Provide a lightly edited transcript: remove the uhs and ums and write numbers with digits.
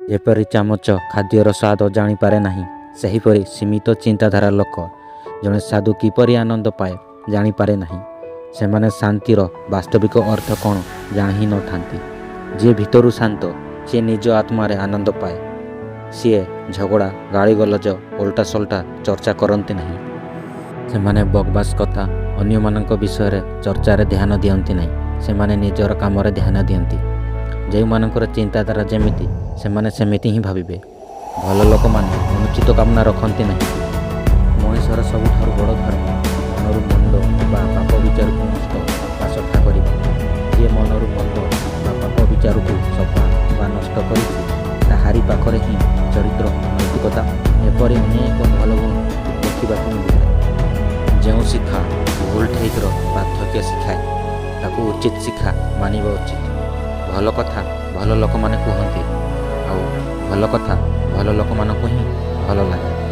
ଯେପରି ଚାମଚ ଖାଦ୍ୟର ସ୍ୱାଦ ଜାଣିପାରେ ନାହିଁ, ସେହିପରି ସୀମିତ ଚିନ୍ତାଧାରା ଲୋକ ଜଣେ ସାଧୁ କିପରି ଆନନ୍ଦ ପାଏ ଜାଣିପାରେ ନାହିଁ। ସେମାନେ ଶାନ୍ତିର ବାସ୍ତବିକ ଅର୍ଥ କ'ଣ ଜାଣି ହିଁ ନଥାନ୍ତି। ଯିଏ ଭିତରୁ ଶାନ୍ତ, ସିଏ ନିଜ ଆତ୍ମାରେ ଆନନ୍ଦ ପାଏ। ସିଏ ଝଗଡ଼ା, ଗାଳିଗଲଜ, ଓଲଟାସଲଟା ଚର୍ଚ୍ଚା କରନ୍ତି ନାହିଁ। ସେମାନେ ବକବାସ୍ କଥା, ଅନ୍ୟମାନଙ୍କ ବିଷୟରେ ଚର୍ଚ୍ଚାରେ ଧ୍ୟାନ ଦିଅନ୍ତି ନାହିଁ। ସେମାନେ ନିଜର କାମରେ ଧ୍ୟାନ ଦିଅନ୍ତି। ଯେଉଁମାନଙ୍କର ଚିନ୍ତାଧାରା ଯେମିତି, ସେମାନେ ସେମିତି ହିଁ ଭାବିବେ। ଭଲ ଲୋକମାନେ ଅନୁଚିତ କାମନା ରଖନ୍ତି ନାହିଁ। ମଣିଷର ସବୁଠାରୁ ବଡ଼ ଧର୍ମ ମନରୁ ମନ୍ଦ ବା ପାପ ବିଚାରକୁ ନଷ୍ଟ ବା ସଫା କରିବା। ଯିଏ ମନରୁ ମନ୍ଦ ବା ପାପ ବିଚାରକୁ ସଫା ବା ନଷ୍ଟ କରିଛି, ତାହାରି ପାଖରେ ହିଁ ଚରିତ୍ର, ନୈତିକତା ଏପରି ଅନେକ ଭଲ ଗୁଣ ଦେଖିବାକୁ ମିଳିଥାଏ। ଯେଉଁ ଶିକ୍ଷା ଭୁଲ ଠିକ୍ର ପାର୍ଥକ୍ୟ ଶିଖାଏ, ତାକୁ ଉଚିତ ଶିକ୍ଷା ମାନିବା ଉଚିତ। ଭଲ କଥା ଭଲ ଲୋକମାନେ କୁହନ୍ତି, ଆଉ ଭଲ କଥା ଭଲ ଲୋକମାନଙ୍କୁ ହିଁ ଭଲ ଲାଗେ।